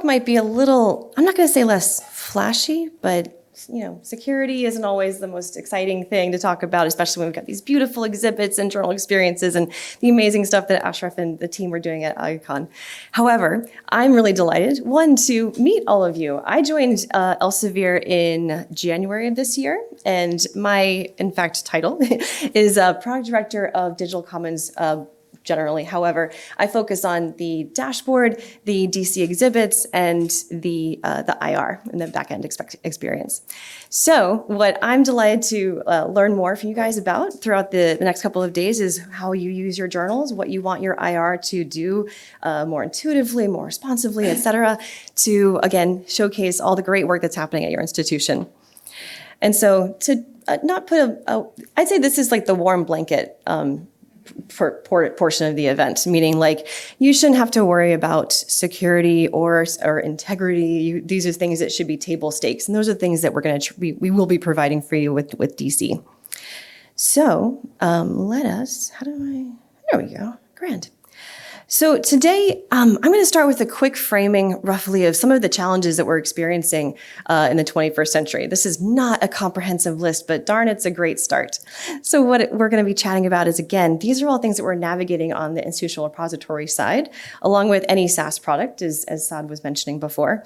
talk might be a little, I'm not going to say less flashy, but security isn't always the most exciting thing to talk about, especially when we've got these beautiful exhibits and journal experiences and the amazing stuff that Ashraf and the team were doing at ICON. However, I'm really delighted, one, to meet all of you. I joined Elsevier in January of this year, and my, in fact, title is Product Director of Digital Commons generally. However, I focus on the dashboard, the DC exhibits, and the IR and the backend experience. So what I'm delighted to learn more from you guys about throughout the next couple of days is how you use your journals, what you want your IR to do more intuitively, more responsively, et cetera, to, again, showcase all the great work that's happening at your institution. And so to not put I'd say this is like the warm blanket portion of the event, meaning like you shouldn't have to worry about security or integrity. These are things that should be table stakes, and those are things that we will be providing for you with DC. So there we go, grand. So today, I'm going to start with a quick framing, roughly, of some of the challenges that we're experiencing in the 21st century. This is not a comprehensive list, but darn, it's a great start. So what we're going to be chatting about is, again, these are all things that we're navigating on the institutional repository side, along with any SaaS product, as Saad was mentioning before.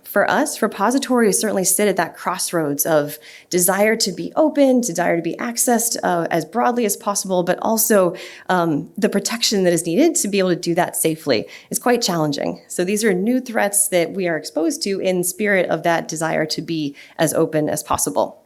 For us, repositories certainly sit at that crossroads of desire to be open, desire to be accessed as broadly as possible, but also the protection that is needed to be able to do that safely is quite challenging. So these are new threats that we are exposed to in spirit of that desire to be as open as possible.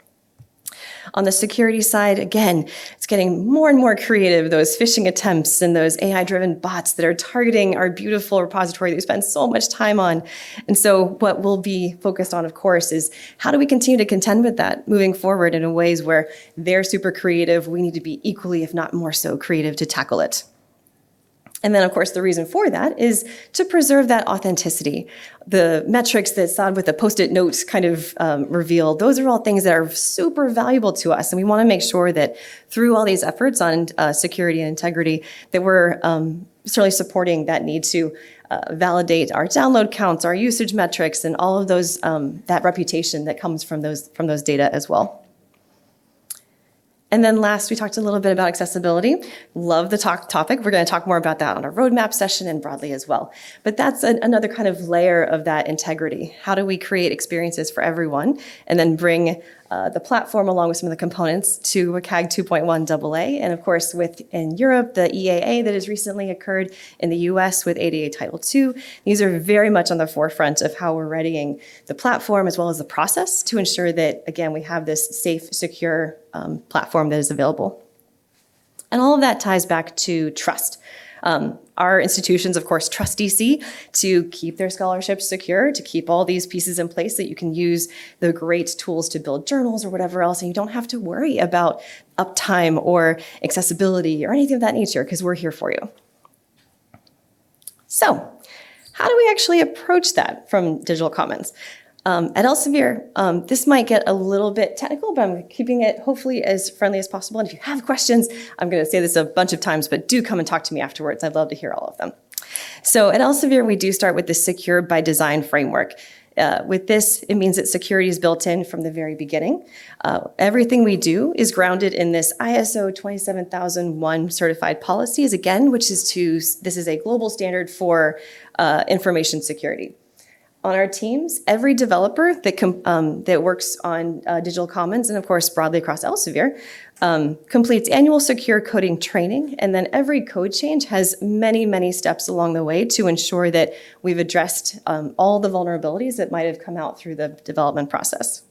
On the security side, again, it's getting more and more creative, those phishing attempts and those AI-driven bots that are targeting our beautiful repository that we spend so much time on. And so what we'll be focused on, of course, is how do we continue to contend with that moving forward in ways where they're super creative, we need to be equally, if not more so, creative to tackle it. And then, of course, the reason for that is to preserve that authenticity. The metrics that Saad with the Post-it notes kind of revealed, those are all things that are super valuable to us. And we want to make sure that through all these efforts on security and integrity, that we're certainly supporting that need to validate our download counts, our usage metrics, and all of those, that reputation that comes from those data as well. And then last, we talked a little bit about accessibility. Love the topic. We're going to talk more about that on our roadmap session and broadly as well. But that's another kind of layer of that integrity. How do we create experiences for everyone and then bring the platform along with some of the components to WCAG 2.1 AA, and of course in Europe, the EAA that has recently occurred in the US with ADA Title II. These are very much on the forefront of how we're readying the platform as well as the process to ensure that, again, we have this safe, secure platform that is available. And all of that ties back to trust. Our institutions, of course, trust DC to keep their scholarships secure, to keep all these pieces in place that you can use the great tools to build journals or whatever else, and you don't have to worry about uptime or accessibility or anything of that nature, because we're here for you. So, how do we actually approach that from Digital Commons? At Elsevier, this might get a little bit technical, but I'm keeping it hopefully as friendly as possible. And if you have questions, I'm going to say this a bunch of times, but do come and talk to me afterwards. I'd love to hear all of them. So at Elsevier, we do start with the Secure by Design framework. With this, it means that security is built in from the very beginning. Everything we do is grounded in this ISO 27001 certified policies, again, this is a global standard for information security. On our teams, every developer that works on Digital Commons, and of course broadly across Elsevier, completes annual secure coding training, and then every code change has many, many steps along the way to ensure that we've addressed all the vulnerabilities that might have come out through the development process.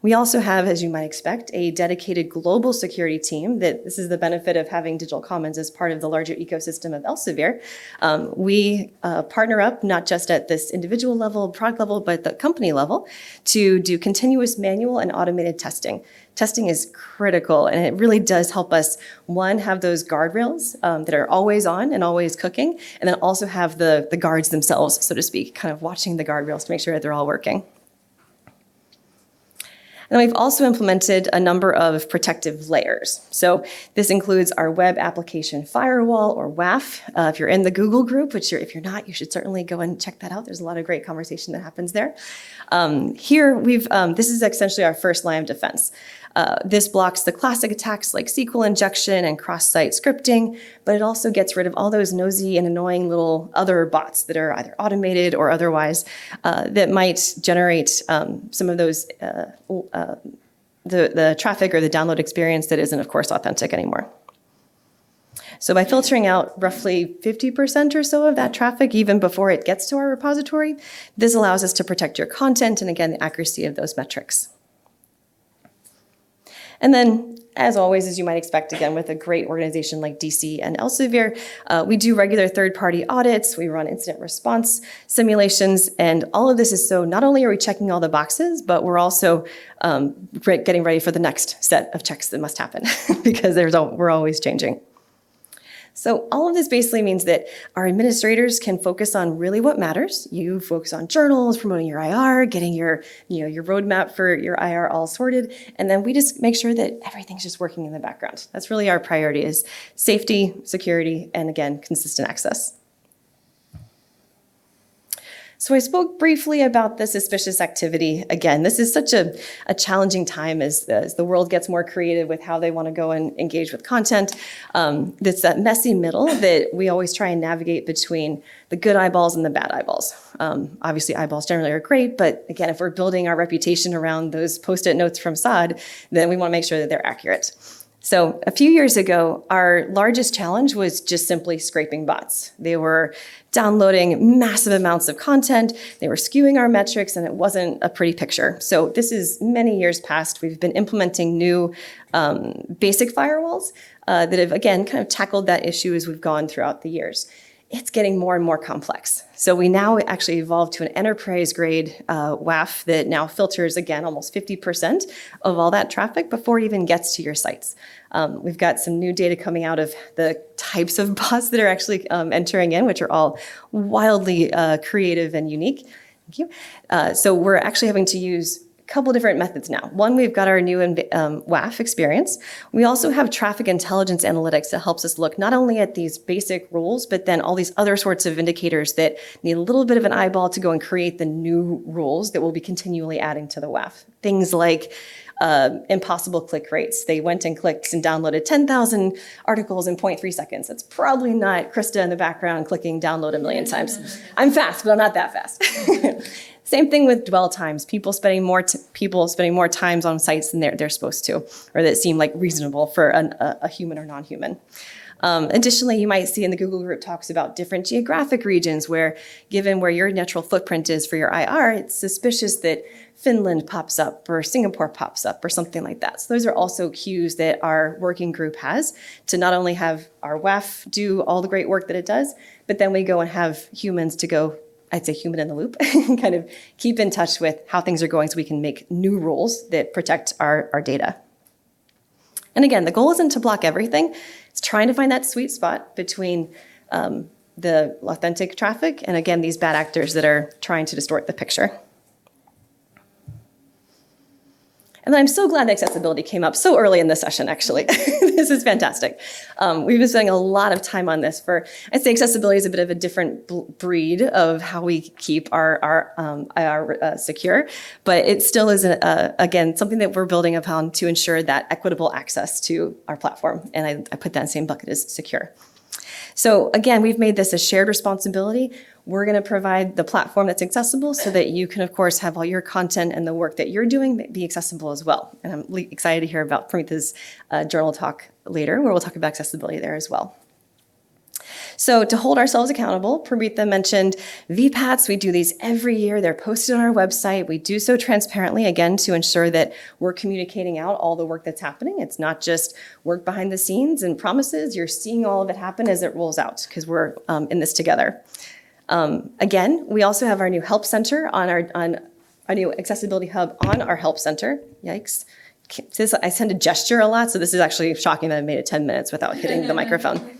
We also have, as you might expect, a dedicated global security team. This is the benefit of having Digital Commons as part of the larger ecosystem of Elsevier. We partner up not just at this individual level, product level, but the company level to do continuous manual and automated testing. Testing is critical, and it really does help us, one, have those guardrails that are always on and always cooking, and then also have the guards themselves, so to speak, kind of watching the guardrails to make sure that they're all working. And we've also implemented a number of protective layers. So this includes our web application firewall, or WAF. If you're in the Google group, which if you're not, you should certainly go and check that out. There's a lot of great conversation that happens there. Here, this is essentially our first line of defense. This blocks the classic attacks like SQL injection and cross-site scripting, but it also gets rid of all those nosy and annoying little other bots that are either automated or otherwise that might generate some of those the traffic or the download experience that isn't, of course, authentic anymore. So by filtering out roughly 50% or so of that traffic, even before it gets to our repository, this allows us to protect your content and, again, the accuracy of those metrics. And then, as always, as you might expect, again, with a great organization like DC and Elsevier, we do regular third-party audits, we run incident response simulations, and all of this is so not only are we checking all the boxes, but we're also getting ready for the next set of checks that must happen because we're always changing. So all of this basically means that our administrators can focus on really what matters. You focus on journals, promoting your IR, getting your roadmap for your IR all sorted, and then we just make sure that everything's just working in the background. That's really our priority, is safety, security, and again, consistent access. So I spoke briefly about the suspicious activity. Again, this is such a challenging time as the world gets more creative with how they want to go and engage with content. It's that messy middle that we always try and navigate between the good eyeballs and the bad eyeballs. Obviously, eyeballs generally are great, but again, if we're building our reputation around those Post-it notes from SOD, then we want to make sure that they're accurate. So a few years ago, our largest challenge was just simply scraping bots. They were downloading massive amounts of content, they were skewing our metrics, and it wasn't a pretty picture. So this is many years past. We've been implementing new basic firewalls that have, again, kind of tackled that issue as we've gone throughout the years. It's getting more and more complex. So we now actually evolved to an enterprise-grade WAF that now filters, again, almost 50% of all that traffic before it even gets to your sites. We've got some new data coming out of the types of bots that are actually entering in, which are all wildly creative and unique. Thank you. So we're actually having to use couple different methods now. One, we've got our new WAF experience. We also have traffic intelligence analytics that helps us look not only at these basic rules, but then all these other sorts of indicators that need a little bit of an eyeball to go and create the new rules that we'll be continually adding to the WAF. Things like impossible click rates. They went and clicked and downloaded 10,000 articles in 0.3 seconds. That's probably not Christa in the background clicking download a million times. I'm fast, but I'm not that fast. Same thing with dwell times. People spending more times on sites than they're supposed to, or that seem like reasonable for a human or non-human. Additionally, you might see in the Google group talks about different geographic regions where, given where your natural footprint is for your IR, it's suspicious that Finland pops up or Singapore pops up or something like that. So those are also cues that our working group has to not only have our WAF do all the great work that it does, but then we go and have humans to go, I'd say human in the loop, kind of keep in touch with how things are going so we can make new rules that protect our data. And again, the goal isn't to block everything. It's trying to find that sweet spot between the authentic traffic and, again, these bad actors that are trying to distort the picture. And I'm so glad that accessibility came up so early in the session, actually. This is fantastic. We've been spending a lot of time on this I'd say accessibility is a bit of a different breed of how we keep our IR secure, but it still is, again, something that we're building upon to ensure that equitable access to our platform. And I put that in the same bucket as secure. So again, we've made this a shared responsibility. We're going to provide the platform that's accessible so that you can, of course, have all your content and the work that you're doing be accessible as well. And I'm excited to hear about Pranitha's journal talk later, where we'll talk about accessibility there as well. So to hold ourselves accountable, Pranitha mentioned VPATs. We do these every year. They're posted on our website. We do so transparently, again, to ensure that we're communicating out all the work that's happening. It's not just work behind the scenes and promises. You're seeing all of it happen as it rolls out because we're in this together. Again, we also have our new help center on our new accessibility hub on our help center. Yikes. I send a gesture a lot, so this is actually shocking that I made it 10 minutes without hitting the microphone.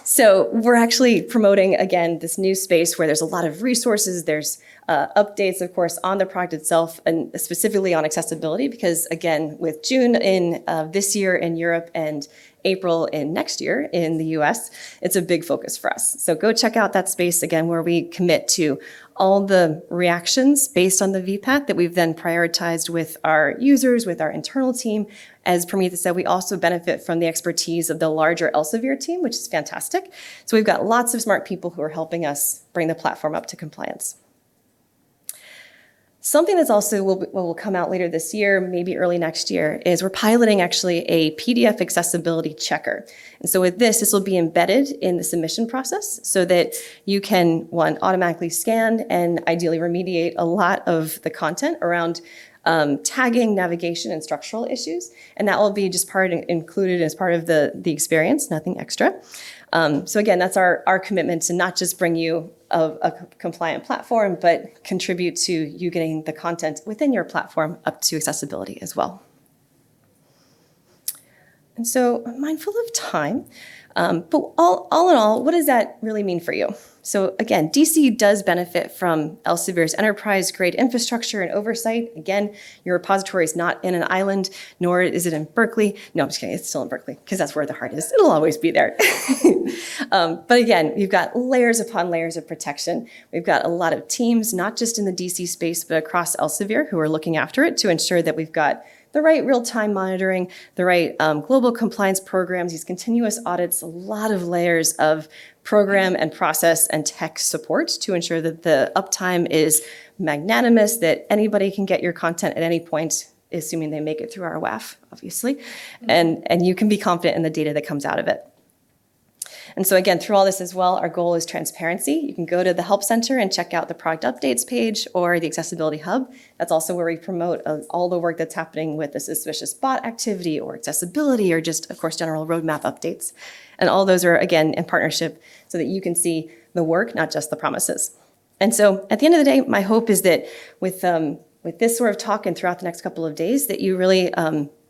So we're actually promoting, again, this new space where there's a lot of resources. There's updates, of course, on the product itself and specifically on accessibility, because again, with June in this year in Europe and April in next year in the US, it's a big focus for us. So go check out that space again, where we commit to all the reactions based on the VPAT that we've then prioritized with our users, with our internal team. As Prometheus said, we also benefit from the expertise of the larger Elsevier team, which is fantastic. So we've got lots of smart people who are helping us bring the platform up to compliance. Something that's also will come out later this year, maybe early next year, is we're piloting actually a PDF accessibility checker. And so with this will be embedded in the submission process so that you can, one, automatically scan and ideally remediate a lot of the content around tagging, navigation, and structural issues. And that will be just included as part of the experience, nothing extra. So again, that's our commitment to not just bring you a compliant platform, but contribute to you getting the content within your platform up to accessibility as well. And so mindful of time, but all in all, what does that really mean for you? So again, DC does benefit from Elsevier's enterprise-grade infrastructure and oversight. Again, your repository is not in an island, nor is it in Berkeley. No, I'm just kidding, it's still in Berkeley, because that's where the heart is. It'll always be there. But again, you've got layers upon layers of protection. We've got a lot of teams, not just in the DC space, but across Elsevier, who are looking after it to ensure that we've got the right real-time monitoring, the right global compliance programs, these continuous audits, a lot of layers of program and process and tech support to ensure that the uptime is magnanimous, that anybody can get your content at any point, assuming they make it through our WAF, obviously, and you can be confident in the data that comes out of it. And so again, through all this as well, our goal is transparency. You can go to the Help Center and check out the product updates page or the Accessibility Hub. That's also where we promote all the work that's happening with the suspicious bot activity or accessibility or just, of course, general roadmap updates. And all those are, again, in partnership so that you can see the work, not just the promises. And so at the end of the day, my hope is that with this sort of talk and throughout the next couple of days, that you really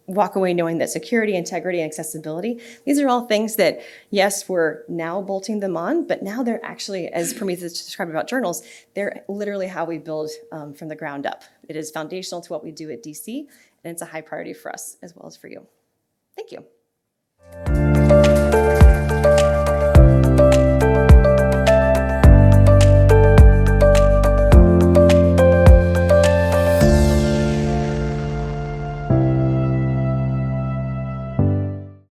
walk away knowing that security, integrity, and accessibility, these are all things that, yes, we're now bolting them on, but now they're actually, as Prometheus described about journals, they're literally how we build from the ground up. It is foundational to what we do at DC, and it's a high priority for us as well as for you. Thank you.